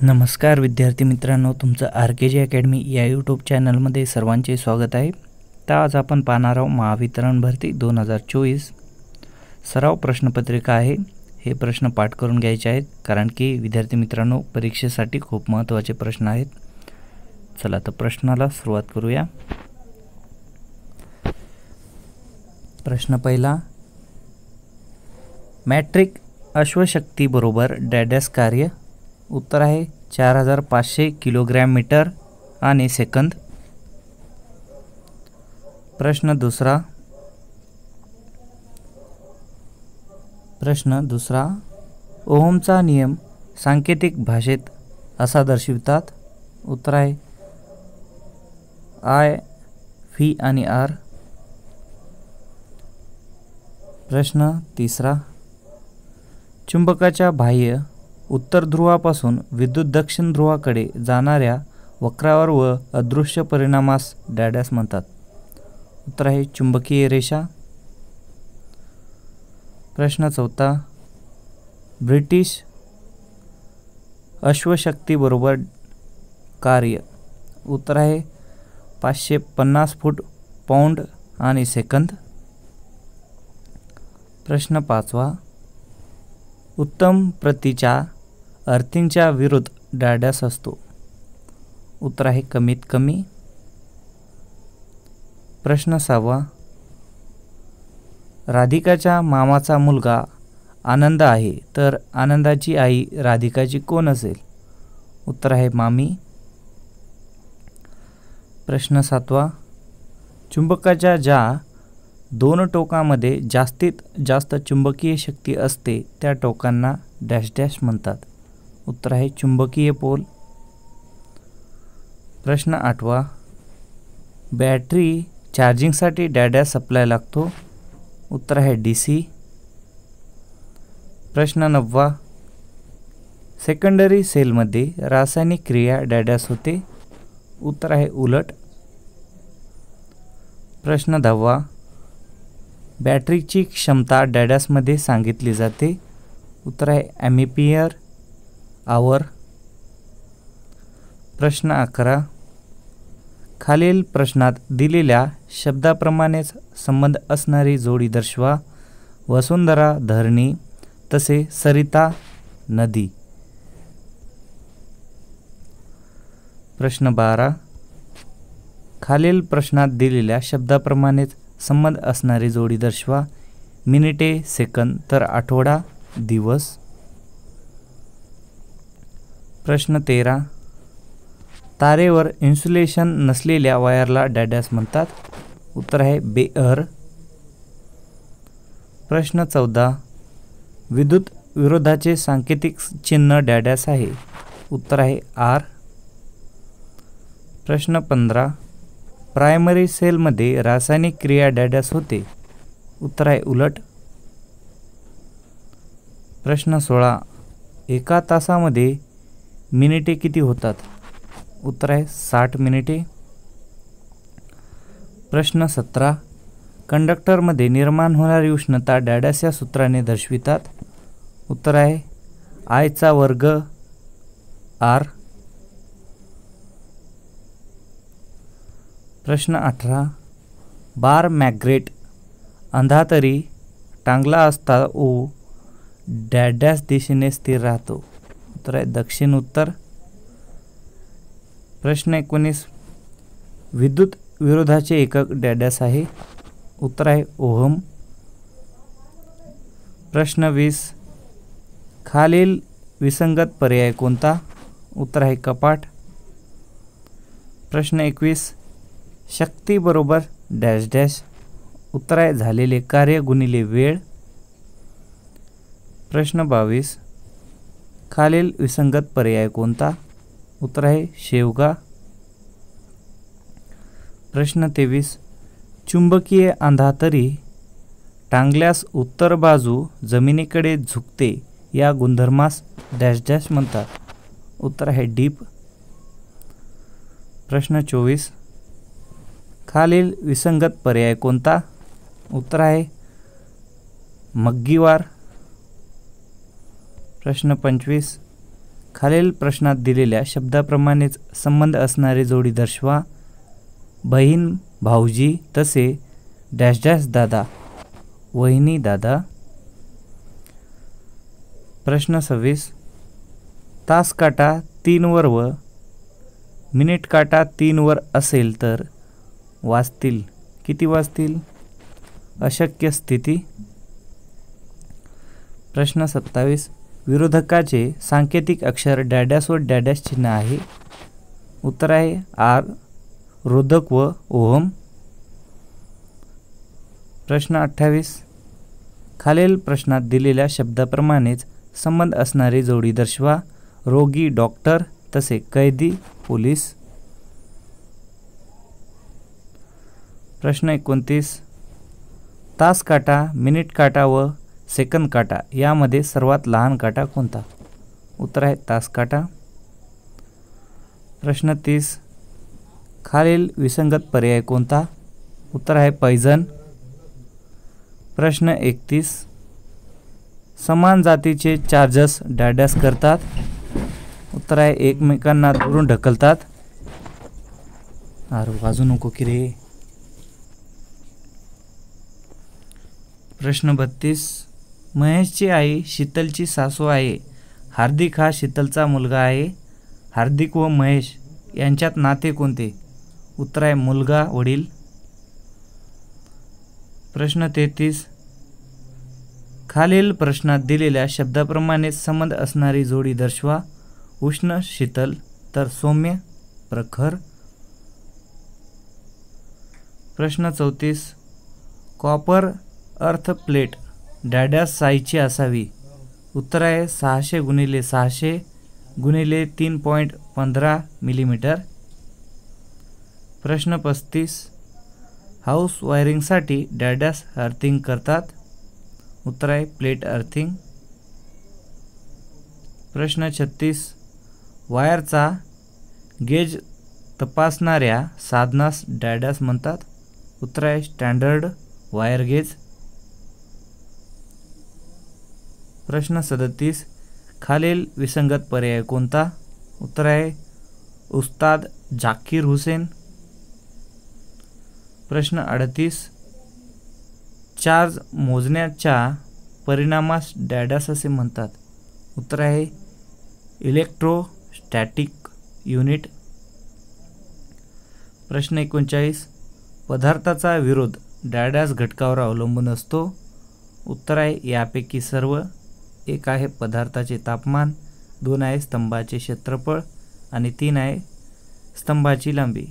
नमस्कार विद्यार्थी मित्रांनो, तुमचं RKG अकॅडमी या यूट्यूब चॅनलमध्ये सर्वांचे स्वागत आहे. तर आज आपण पाहणार आहोत महावितरण भरती 2024 सराव प्रश्नपत्रिका आहे. हे प्रश्न पाठ करून घ्यायचे आहेत कारण की विद्यार्थी मित्रांनो परीक्षेसाठी खूप महत्त्वाचे प्रश्न आहेत. चला तर प्रश्नाला सुरुवात करूया. प्रश्न पहिला, मॅट्रिक अश्वशक्ती बरोबर डॅडॅस कार्य. उत्तर आहे 4500 किलोग्रॅम मीटर आणि सेकंद. प्रश्न दुसरा, ओहमचा नियम सांकेतिक भाषेत असा दर्शवितात. उत्तर आहे I, V आणि R. प्रश्न तिसरा, चुंबकाच्या बाह्य उत्तर ध्रुवापासून विद्युत दक्षिण ध्रुवाकडे जाणाऱ्या वक्रावर व अदृश्य परिणामास डॅडॅस म्हणतात. उत्तर आहे चुंबकीय रेषा. प्रश्न चौथा, ब्रिटिश अश्वशक्ती बरोबर कार्य. उत्तर आहे 550 फूट पाऊंड आणि सेकंद. प्रश्न पाचवा, उत्तम प्रतीच्या अर्थिंगच्या विरुद्ध डॅडॅस असतो. उत्तर आहे कमीत कमी. प्रश्न सहावा, राधिकाच्या मामाचा मुलगा आनंद आहे तर आनंदाची आई राधिकाची कोण असेल? उत्तर आहे मामी. प्रश्न सातवा, चुंबकाच्या ज्या दोन टोकामध्ये जास्तीत जास्त चुंबकीय शक्ती असते त्या टोकांना डॅश डॅश म्हणतात. उत्तर आहे चुंबकीय पोल. प्रश्न आठवा, बॅटरी चार्जिंगसाठी डॅडॅश सप्लाय लागतो. उत्तर आहे DC. प्रश्न नववा, सेकंडरी सेलमध्ये रासायनिक क्रिया डॅडॅश होते. उत्तर आहे उलट. प्रश्न दहावा, बॅटरीची क्षमता डॅडॅसमध्ये सांगितली जाते. उत्तर आहे ॲम्पियर आवर. प्रश्न 11, खालील प्रश्नात दिलेल्या शब्दाप्रमाणेच संबंध असणारी जोडी दर्शवा. वसुंधरा धरणी तसे सरिता नदी. प्रश्न 12, खालील प्रश्नात दिलेल्या शब्दाप्रमाणेच संबंध असणारी जोडी दर्शवा. मिनिटे सेकंद तर आठवडा दिवस. प्रश्न 13, तारेवर इन्सुलेशन नसलेल्या वायरला डॅडॅस म्हणतात. उत्तर आहे बेअर. प्रश्न 14, विद्युत विरोधाचे सांकेतिक चिन्ह डॅडॅस आहे. उत्तर आहे R. प्रश्न 15, प्रायमरी सेलमध्ये रासायनिक क्रिया डॅडॅस होते. उत्तर आहे उलट. प्रश्न 16, एका तासामध्ये मिनिटे किती होतात? उत्तर आहे 60 मिनिटे. प्रश्न 17, कंडक्टरमध्ये निर्माण होणारी उष्णता डॅडॅस या सूत्राने दर्शवितात. उत्तर आहे I² R. प्रश्न 18, बार मॅग्रेट अंधातरी टांगला असता ओ डॅडॅस दिशेने स्थिर राहतो. उत्तर आहे दक्षिण उत्तर. प्रश्न 19, विद्युत विरोधाचे एकक डॅडॅस आहे. उत्तर आहे ओहम. प्रश्न 20, खालील विसंगत पर्याय कोणता? उत्तर आहे कपाट. प्रश्न 21, शक्ती बरोबर डॅश डॅश. उत्तर आहे झालेले कार्य गुणिले वेळ. प्रश्न 22, खालील विसंगत पर्याय कोणता? उत्तर आहे शेवगा. प्रश्न 23, चुंबकीय अंधातरी टांगल्यास उत्तर बाजू जमिनीकडे झुकते या गुणधर्मास डॅश डॅश म्हणतात. उत्तर आहे डीप. प्रश्न 24, खालील विसंगत पर्याय कोणता? उत्तर आहे मग्गीवार. प्रश्न 25, खालील प्रश्नात दिलेल्या शब्दाप्रमाणेच संबंध असणारी जोडी दर्शवा. बहीण भाऊजी तसे डॅश डॅश दादा वहिनी दादा. प्रश्न 26. तास काटा 3 वर व मिनिट काटा 3 वर असेल तर वाजतील किती वाजतील? अशक्य स्थिती. प्रश्न 27. विरोधकाचे सांकेतिक अक्षर डॅडॅश व डॅडॅश चिन्ह आहे. उत्तर आहे आर, रोधक व ओहम. प्रश्न 28. खालील प्रश्नात दिलेल्या शब्दाप्रमाणेच संबंध असणारी जोडी दर्शवा. रोगी डॉक्टर तसे कैदी पोलीस. प्रश्न 29. तास काटा, मिनिट काटा व सेकंद काटा यामध्ये सर्वात लहान काटा कोणता? उत्तर आहे तास काटा. प्रश्न 30. खालील विसंगत पर्याय कोणता? उत्तर आहे पैजण. प्रश्न 31. समान जातीचे चार्जेस डॅडॅश करतात. उत्तर आहे एकमेकांना दुरून ढकलतात. अरे वाजू नको की रे. प्रश्न 32. महेशची आई शीतलची सासू आहे. हार्दिक हा शीतलचा मुलगा आहे. हार्दिक व महेश यांच्यात नाते कोणते? उत्तर आहे मुलगा वडील. प्रश्न 33. खालील प्रश्नात दिलेल्या शब्दाप्रमाणे संबंध असणारी जोडी दर्शवा. उष्ण शीतल तर सौम्य प्रखर. प्रश्न 34. कॉपर अर्थ प्लेट डॅडॅश साईजची असावी. उत्तर आहे 600 × 600 × 3.15 मिलीमीटर. प्रश्न 35. हाऊस वायरिंगसाठी डॅडॅश अर्थिंग करतात. उत्तर आहे प्लेट अर्थिंग. प्रश्न 36. वायरचा गेज तपासणाऱ्या साधनास डॅडॅश म्हणतात. उत्तर आहे स्टँडर्ड वायर गेज. प्रश्न 37. खालील विसंगत पर्याय कोणता? उत्तर आहे उस्ताद झाकीर हुसेन. प्रश्न 38. चार्ज मोजण्याच्या परिणामास डॅडॅश असे म्हणतात. उत्तर आहे इलेक्ट्रोस्टॅटिक युनिट. प्रश्न 39. पदार्थाचा विरोध डॅडॅश घटकावर अवलंबून असतो. उत्तर आहे यापैकी सर्व. 1 आहे पदार्थाचे तापमान, 2 आहे स्तंभाचे क्षेत्रफळ आणि 3 आहे स्तंभाची लांबी.